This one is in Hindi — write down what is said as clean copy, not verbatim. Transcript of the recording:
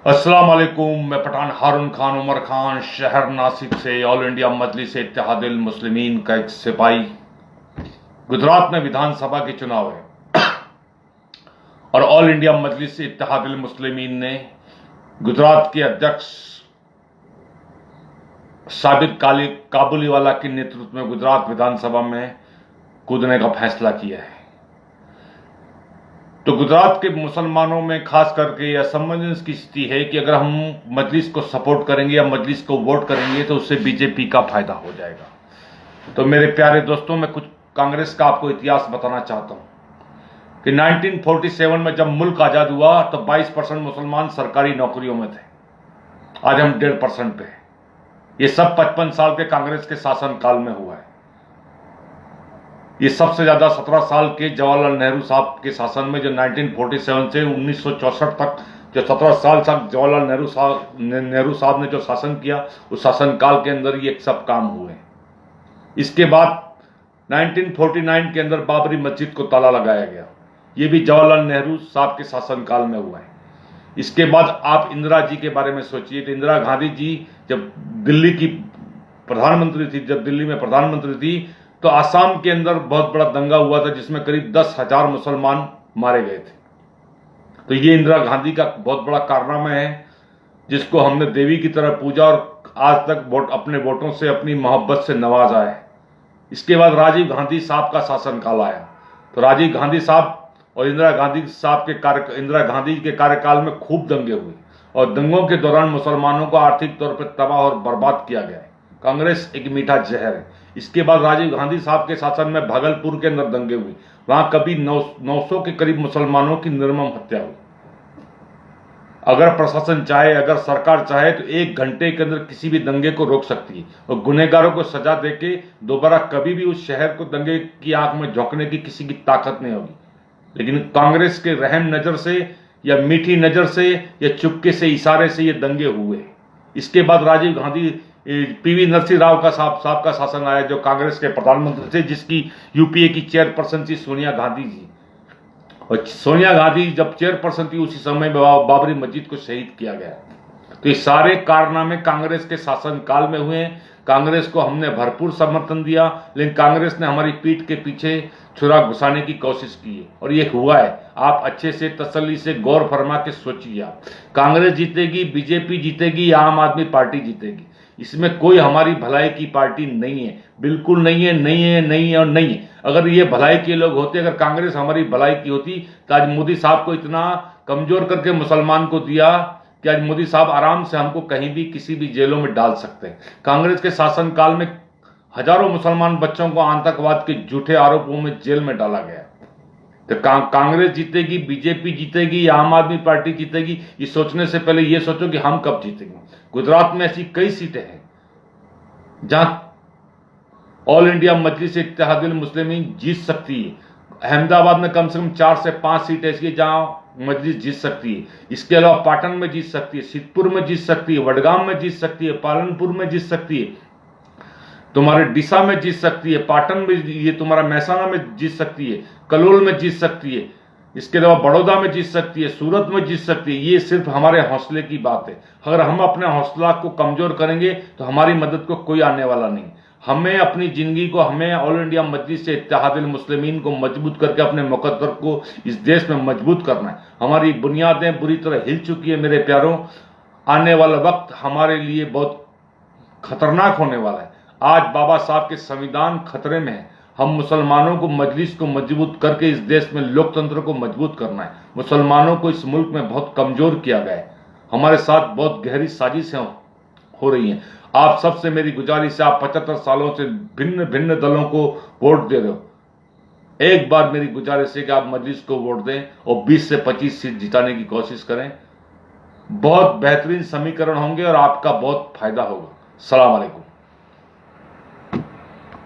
अस्सलाम वालेकुम। मैं पठान हारून खान उमर खान शहर नासिक से ऑल इंडिया मजलिस इत्तेहादुल मुस्लिमीन का एक सिपाही। गुजरात में विधानसभा के चुनाव है और ऑल इंडिया मजलिस इत्तेहादुल मुस्लिमीन ने गुजरात के अध्यक्ष साबिर काबुलीवाला के नेतृत्व में गुजरात विधानसभा में कूदने का फैसला किया है। तो गुजरात के मुसलमानों में खास करके यह असमंजस की स्थिति है कि अगर हम मजलिस को सपोर्ट करेंगे या मजलिस को वोट करेंगे तो उससे बीजेपी का फायदा हो जाएगा। तो मेरे प्यारे दोस्तों, मैं कुछ कांग्रेस का आपको इतिहास बताना चाहता हूं कि 1947 में जब मुल्क आजाद हुआ तो 22% मुसलमान सरकारी नौकरियों में थे। आज हम 1.5% पे हैं। ये सब 55 साल के कांग्रेस के शासनकाल में हुआ है। ये सबसे ज्यादा 17 साल के जवाहरलाल नेहरू साहब के शासन में, जो 1947 से 1964 तक, जो 17 साल तक जवाहरलाल नेहरू साहब ने जो शासन किया, उस शासनकाल के अंदर ये सब काम हुए। इसके बाद 1949 के अंदर बाबरी मस्जिद को ताला लगाया गया। ये भी जवाहरलाल नेहरू साहब के शासनकाल में हुआ है। इसके बाद आप इंदिरा जी के बारे में सोचिए कि इंदिरा गांधी जी जब दिल्ली की प्रधानमंत्री थी, जब दिल्ली में प्रधानमंत्री थी, तो आसाम के अंदर बहुत बड़ा दंगा हुआ था जिसमें करीब 10,000 मुसलमान मारे गए थे। तो ये इंदिरा गांधी का बहुत बड़ा कारनामा है जिसको हमने देवी की तरह पूजा और आज तक अपने वोटों से, अपनी मोहब्बत से नवाजा है। इसके बाद राजीव गांधी साहब का शासनकाल आया। तो राजीव गांधी साहब और इंदिरा गांधी के कार्यकाल में खूब दंगे हुए और दंगों के दौरान मुसलमानों को आर्थिक तौर पर तबाह और बर्बाद किया गया है। कांग्रेस एक मीठा जहर है। इसके बाद राजीव गांधी साहब के शासन में भागलपुर के अंदर दंगे हुए। वहां कभी 900 के करीब मुसलमानों की निर्मम हत्या हुई। अगर प्रशासन चाहे, अगर सरकार चाहे तो 1 घंटे के अंदर किसी भी दंगे को रोक सकती है और गुनहगारों को सजा देके दोबारा कभी भी उस शहर को दंगे की आंख में झोंकने की किसी की ताकत नहीं होगी। लेकिन कांग्रेस के रहम नजर से या मीठी नजर से या चुपके से, इशारे से ये दंगे हुए। इसके बाद राजीव गांधी पीवी नरसिंह राव का साहब का शासन आया, जो कांग्रेस के प्रधानमंत्री थे, जिसकी यूपीए की चेयरपर्सन थी सोनिया गांधी जी। और सोनिया गांधी जब चेयरपर्सन थी उसी समय बाबरी मस्जिद को शहीद किया गया। तो ये सारे कारनामे कांग्रेस के शासनकाल में हुए। कांग्रेस को हमने भरपूर समर्थन दिया, लेकिन कांग्रेस ने हमारी पीठ के पीछे छुरा घुसाने की कोशिश की है और ये हुआ है। आप अच्छे से तसल्ली से गौर फरमा के सोचिए। आप कांग्रेस जीतेगी, बीजेपी जीतेगी या आम आदमी पार्टी जीतेगी, इसमें कोई हमारी भलाई की पार्टी नहीं है। बिल्कुल नहीं है, नहीं है, नहीं है और नहीं है। अगर ये भलाई के लोग होते, अगर कांग्रेस हमारी भलाई की होती तो आज मोदी साहब को इतना कमजोर करके मुसलमान को दिया कि आज मोदी साहब आराम से हमको कहीं भी किसी भी जेलों में डाल सकते हैं। कांग्रेस के शासनकाल में हजारों मुसलमान बच्चों को आतंकवाद के झूठे आरोपों में जेल में डाला गया। तो कांग्रेस जीतेगी, बीजेपी जीतेगी या आम आदमी पार्टी जीतेगी, ये सोचने से पहले ये सोचो कि हम कब जीतेंगे। गुजरात में ऐसी कई सीटें हैं जहां ऑल इंडिया मजलिस इत्तेहादुल मुस्लिमीन जीत सकती है। अहमदाबाद में कम से कम 4 से 5 सीटें ऐसी है जहां मजलिस जीत सकती है। इसके अलावा पाटन में जीत सकती है, सिद्धपुर में जीत सकती है, वडगाम में जीत सकती है, पालनपुर में जीत सकती है, तुम्हारे डिसा में जीत सकती है, पाटन में, ये तुम्हारा महसाना में जीत सकती है, कलोल में जीत सकती है, इसके अलावा बड़ौदा में जीत सकती है, सूरत में जीत सकती है। ये सिर्फ हमारे हौसले की बात है। अगर हम अपने हौसला को कमजोर करेंगे तो हमारी मदद को कोई आने वाला नहीं। हमें अपनी जिंदगी को, हमें ऑल इंडिया मजलिस से इत्तेहादुल मुस्लिमीन को मजबूत करके अपने मुकद्दर को इस देश में मजबूत करना है। हमारी बुनियादें बुरी तरह हिल चुकी है मेरे प्यारों। आने वाला वक्त हमारे लिए बहुत खतरनाक होने वाला है। आज बाबा साहब के संविधान खतरे में है। हम मुसलमानों को, मजलिस को मजबूत करके इस देश में लोकतंत्र को मजबूत करना है। मुसलमानों को इस मुल्क में बहुत कमजोर किया गया है। हमारे साथ बहुत गहरी साजिशें हो रही हैं। आप सबसे मेरी गुजारिश है, आप 75 सालों से भिन्न भिन्न दलों को वोट दे रहे हो, एक बार मेरी गुजारिश है कि आप मजलिस को वोट दें और 20 से 25 सीट जिताने की कोशिश करें। बहुत बेहतरीन समीकरण होंगे और आपका बहुत फायदा होगा। सलाम अलैकुम।